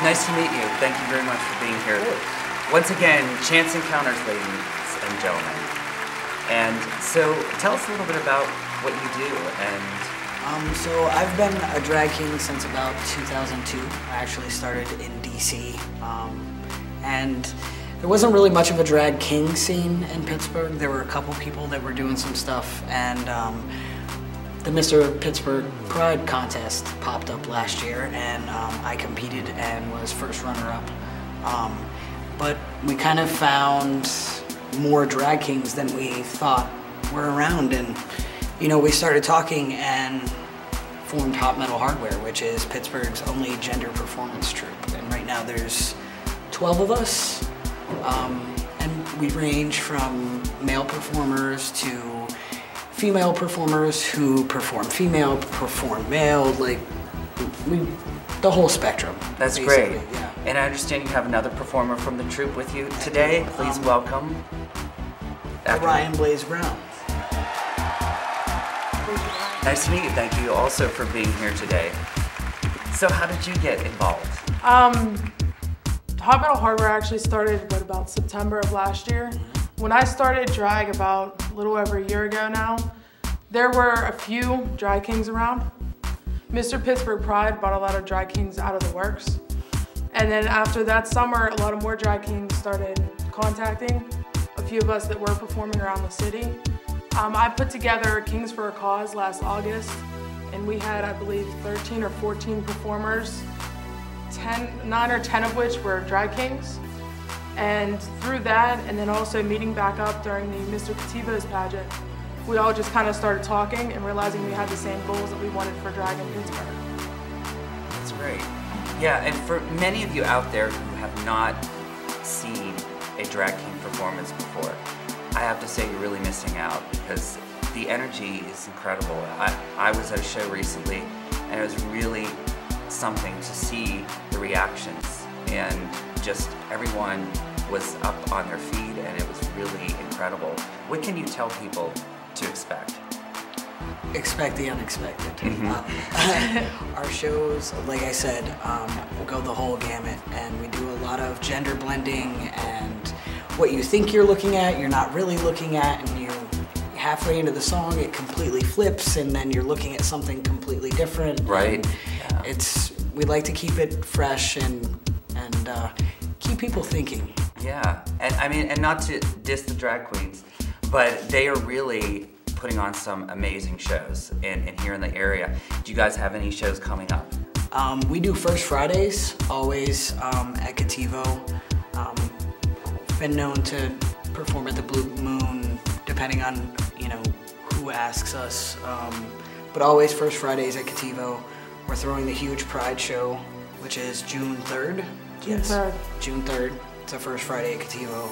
Nice to meet you. Thank you very much for being here. Once again, Chance Encounters, ladies and gentlemen. And so, tell us a little bit about what you do. So I've been a drag king since about 2002. I actually started in DC, and there wasn't really much of a drag king scene in Pittsburgh. There were a couple people that were doing some stuff, and the Mr. Pittsburgh Pride contest popped up last year, and I competed and was first runner-up. But we kind of found more drag kings than we thought were around, and you know, we started talking and formed Hot Metal Hardware, which is Pittsburgh's only gender performance troupe. And right now there's 12 of us, and we range from male performers to female performers who perform female, perform male, like the whole spectrum. That's great. Yeah. And I understand you have another performer from the troupe with you today. Please welcome Ryan Blaze Brown. Nice to meet you. Thank you also for being here today. So how did you get involved? Hot Metal Hardware actually started, about September of last year. When I started drag about a little over a year ago now, there were a few drag kings around. Mr. Pittsburgh Pride brought a lot of drag kings out of the works. And then after that summer, a lot of more drag kings started contacting a few of us that were performing around the city. I put together Kings for a Cause last August, and we had, I believe, 13 or 14 performers, 9 or 10 of which were drag kings. And through that, and then also meeting back up during the Mr. Kativo's pageant, we all just kind of started talking and realizing we had the same goals that we wanted for drag in Pittsburgh. That's great. Yeah, and for many of you out there who have not seen a drag king performance before, I have to say you're really missing out because the energy is incredible. I was at a show recently and it was really something to see the reactions, and just everyone was up on their feet and it was really incredible. What can you tell people to expect? Expect the unexpected. Our shows, like I said, will go the whole gamut, and we do a lot of gender blending, and what you think you're looking at, you're not really looking at, and you halfway into the song it completely flips, and then you're looking at something completely different. Right. Yeah. We like to keep it fresh and keep people thinking. Yeah, and I mean, and not to diss the drag queens, but they are really putting on some amazing shows and here in the area. Do you guys have any shows coming up? We do First Fridays, always at Kativo. Been known to perform at the Blue Moon, depending on who asks us. But always First Fridays at Kativo. We're throwing the huge Pride show, which is June 3rd. June 3rd. June 3rd. It's a First Friday at Kativo.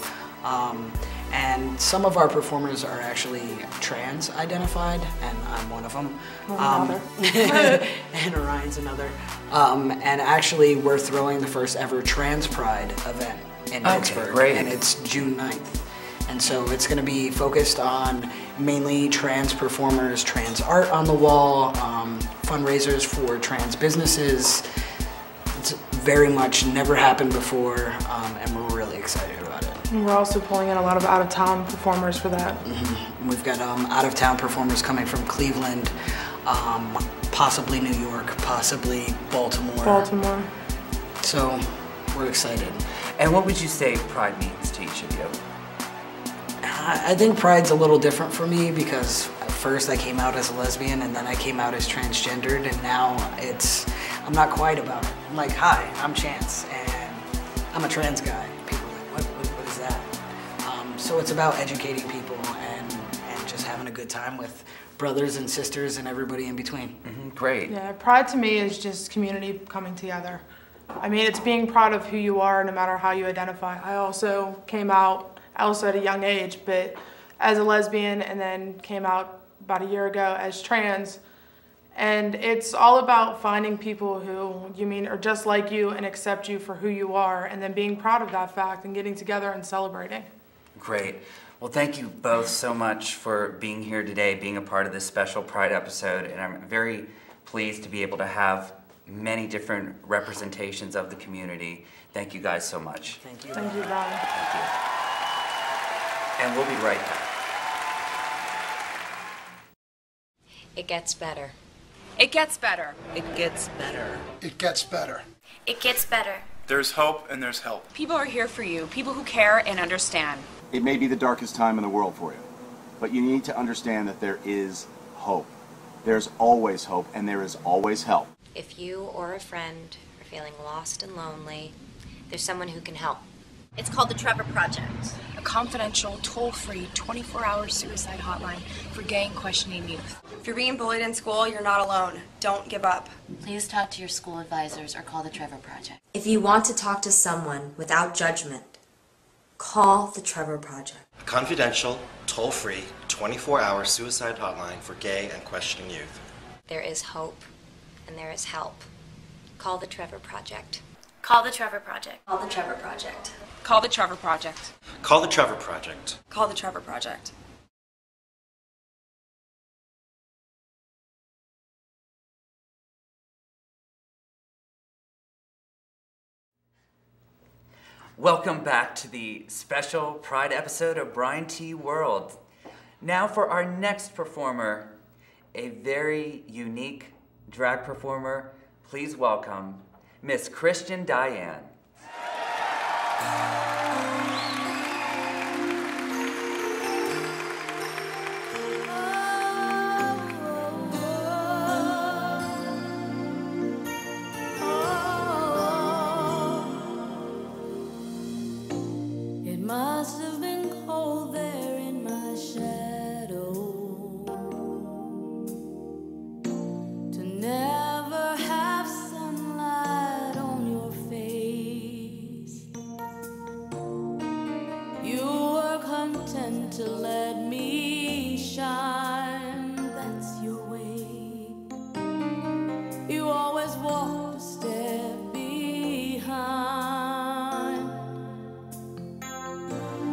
And some of our performers are actually trans identified, and I'm one of them. And Orion's another. And actually, we're throwing the first ever Trans Pride event in Pittsburgh. Great. And it's June 9th. And so it's going to be focused on mainly trans performers, trans art on the wall, fundraisers for trans businesses. It's very much never happened before, and we're really excited about it. And we're also pulling in a lot of out-of-town performers for that. We've got out-of-town performers coming from Cleveland, possibly New York, possibly Baltimore. So we're excited. And what would you say Pride means to each of you? I think Pride's a little different for me because at first I came out as a lesbian and then I came out as transgendered, and now I'm not quite about it. I'm like, hi, I'm Chance and I'm a trans guy. People are like, what is that? So it's about educating people and just having a good time with brothers and sisters and everybody in between. Great. Yeah, Pride to me is just community coming together. I mean, it's being proud of who you are no matter how you identify. I also came out at a young age, but as a lesbian, and then came out about a year ago as trans. And it's all about finding people who are just like you and accept you for who you are, and then being proud of that fact and getting together and celebrating. Great. Well, thank you both so much for being here today, being a part of this special Pride episode, and I'm very pleased to be able to have many different representations of the community. Thank you guys so much. Thank you. Thank you, Brian. Thank you. And we'll be right back. It gets better. It gets better. It gets better. It gets better. It gets better. There's hope and there's help. People are here for you, people who care and understand. It may be the darkest time in the world for you, but you need to understand that there is hope. There's always hope and there is always help. If you or a friend are feeling lost and lonely, there's someone who can help. It's called the Trevor Project. A confidential, toll-free, 24-hour suicide hotline for gay and questioning youth. If you're being bullied in school, you're not alone. Don't give up. Please talk to your school advisors or call the Trevor Project. If you want to talk to someone without judgment, call the Trevor Project. A confidential, toll-free, 24-hour suicide hotline for gay and questioning youth. There is hope and there is help. Call the Trevor Project. Call the Trevor Project. Call the Trevor Project. Call the Trevor Project. Call the Trevor Project. Call the Trevor Project. Welcome back to the special Pride episode of Brian T. World. Now for our next performer, a very unique drag performer. Please welcome Miss Christian Diane. It must have been cold there in my shadow to never have sunlight on your face. You were content to let me shine, that's your way. You always walked a step behind.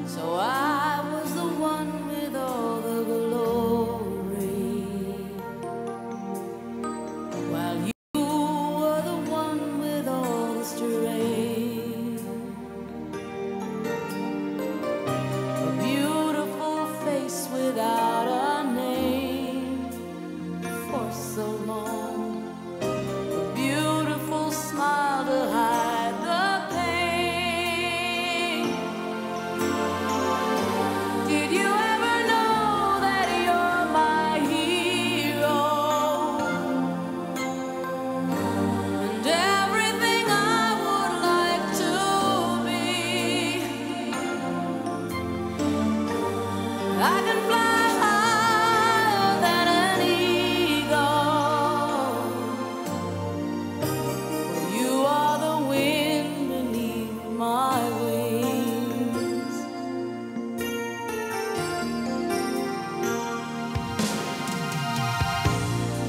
So I was the one with all the glory, while you were the one with all the strength. A beautiful face without a name for so long. A beautiful smile to hide the pain. Did you ever know that you're my hero? And everything I would like to be. I can fly higher than an eagle. You are the wind beneath my wings.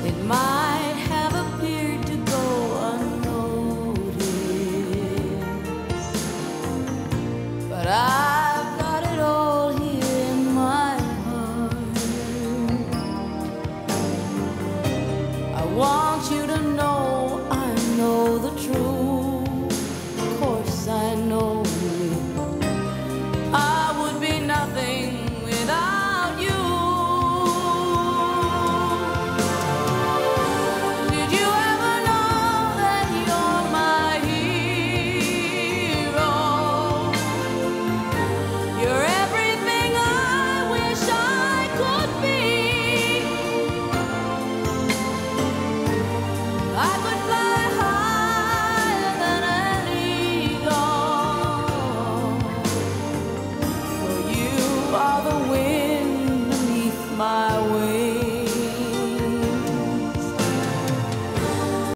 It might have appeared to go unnoticed, but I've got it all here in my heart. I want you to know